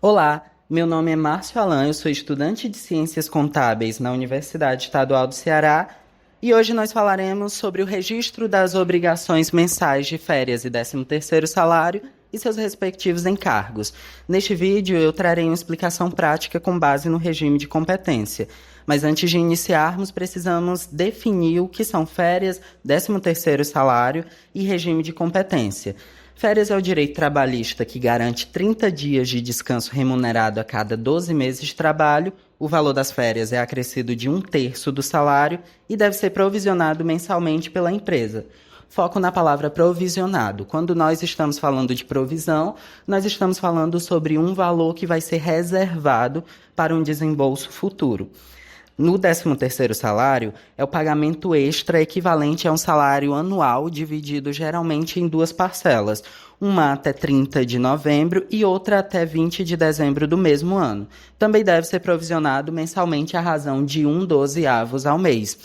Olá, meu nome é Márcio Alan, eu sou estudante de Ciências Contábeis na Universidade Estadual do Ceará e hoje nós falaremos sobre o registro das obrigações mensais de férias e 13º salário e seus respectivos encargos. Neste vídeo eu trarei uma explicação prática com base no regime de competência. Mas antes de iniciarmos, precisamos definir o que são férias, 13º salário e regime de competência. Férias é o direito trabalhista que garante 30 dias de descanso remunerado a cada 12 meses de trabalho. O valor das férias é acrescido de 1/3 do salário e deve ser provisionado mensalmente pela empresa. Foco na palavra provisionado. Quando nós estamos falando de provisão, nós estamos falando sobre um valor que vai ser reservado para um desembolso futuro. No 13º salário, é o pagamento extra equivalente a um salário anual dividido geralmente em duas parcelas, uma até 30 de novembro e outra até 20 de dezembro do mesmo ano. Também deve ser provisionado mensalmente à razão de 1/12 ao mês.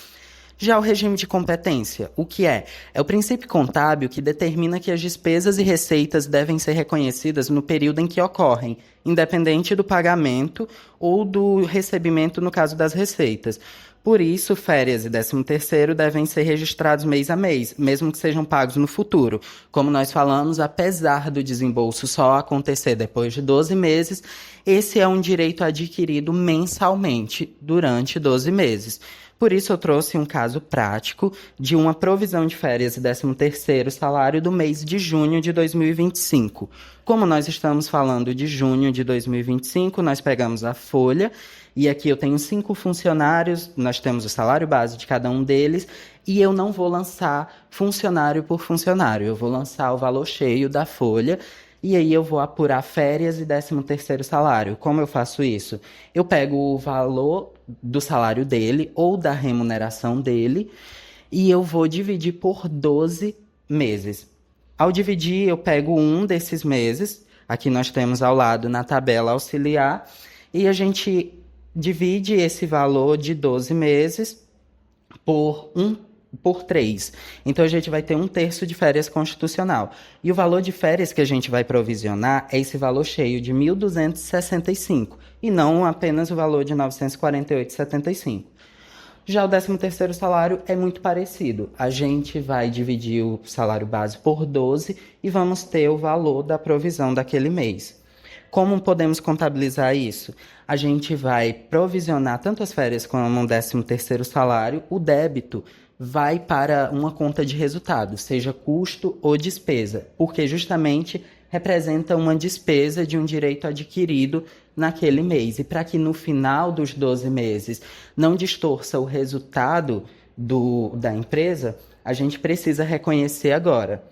Já o regime de competência, o que é? É o princípio contábil que determina que as despesas e receitas devem ser reconhecidas no período em que ocorrem, independente do pagamento ou do recebimento no caso das receitas. Por isso, férias e 13º devem ser registrados mês a mês, mesmo que sejam pagos no futuro. Como nós falamos, apesar do desembolso só acontecer depois de 12 meses, esse é um direito adquirido mensalmente durante 12 meses. Por isso, eu trouxe um caso prático de uma provisão de férias e 13º salário do mês de junho de 2025. Como nós estamos falando de junho de 2025, nós pegamos a folha e aqui eu tenho 5 funcionários, nós temos o salário base de cada um deles e eu não vou lançar funcionário por funcionário, eu vou lançar o valor cheio da folha. E aí eu vou apurar férias e 13º salário. Como eu faço isso? Eu pego o valor do salário dele ou da remuneração dele e eu vou dividir por 12 meses. Ao dividir, eu pego um desses meses, aqui nós temos ao lado na tabela auxiliar, e a gente divide esse valor de 12 meses por 3. Então, a gente vai ter 1/3 de férias constitucional. E o valor de férias que a gente vai provisionar é esse valor cheio de 1.265 e não apenas o valor de 948,75. Já o 13º salário é muito parecido. A gente vai dividir o salário base por 12 e vamos ter o valor da provisão daquele mês. Como podemos contabilizar isso? A gente vai provisionar tanto as férias como o 13º salário, o débito vai para uma conta de resultado, seja custo ou despesa, porque justamente representa uma despesa de um direito adquirido naquele mês. E para que no final dos 12 meses não distorça o resultado da empresa, a gente precisa reconhecer agora.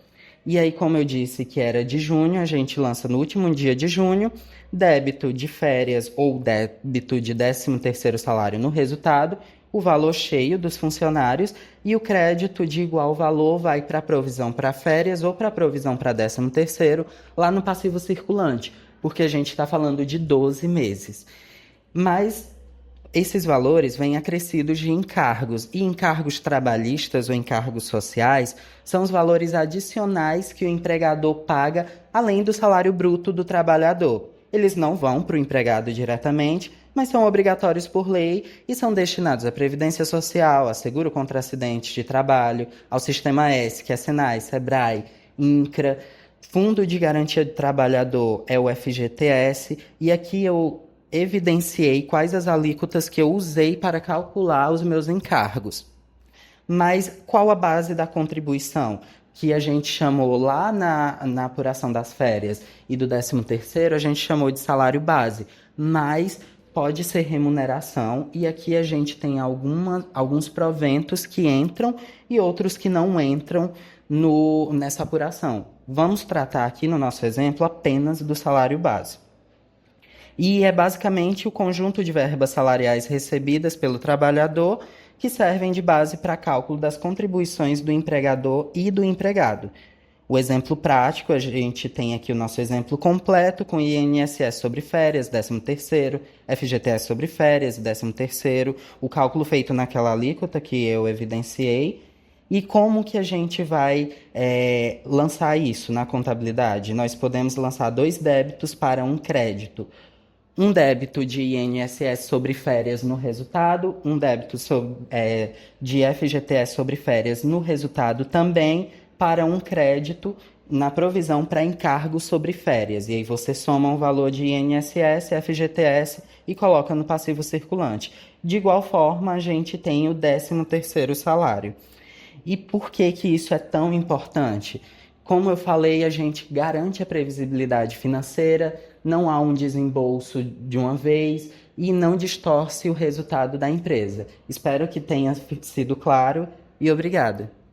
E aí, como eu disse que era de junho, a gente lança no último dia de junho, débito de férias ou débito de 13º salário no resultado, o valor cheio dos funcionários e o crédito de igual valor vai para a provisão para férias ou para a provisão para 13º lá no passivo circulante, porque a gente está falando de 12 meses. Mas esses valores vêm acrescidos de encargos, e encargos trabalhistas ou encargos sociais são os valores adicionais que o empregador paga além do salário bruto do trabalhador. Eles não vão para o empregado diretamente, mas são obrigatórios por lei e são destinados à Previdência Social, a seguro contra acidentes de trabalho, ao Sistema S, que é Senai, Sebrae, INCRA, Fundo de Garantia do Trabalhador é o FGTS, e aqui eu evidenciei quais as alíquotas que eu usei para calcular os meus encargos. Mas qual a base da contribuição? Que a gente chamou lá na apuração das férias e do 13º, a gente chamou de salário base, mas pode ser remuneração, e aqui a gente tem alguns proventos que entram e outros que não entram nessa apuração. Vamos tratar aqui no nosso exemplo apenas do salário base. E é basicamente o conjunto de verbas salariais recebidas pelo trabalhador que servem de base para cálculo das contribuições do empregador e do empregado. O exemplo prático, a gente tem aqui o nosso exemplo completo com INSS sobre férias, 13º, FGTS sobre férias, 13º, o cálculo feito naquela alíquota que eu evidenciei. E como que a gente vai lançar isso na contabilidade? Nós podemos lançar 2 débitos para um crédito. um débito de INSS sobre férias no resultado, um débito de FGTS sobre férias no resultado também, para um crédito na provisão para encargo sobre férias. E aí você soma o valor de INSS, FGTS e coloca no passivo circulante. De igual forma, a gente tem o 13º salário. E por que que isso é tão importante? Como eu falei, a gente garante a previsibilidade financeira, não há um desembolso de uma vez e não distorce o resultado da empresa. Espero que tenha sido claro e obrigada.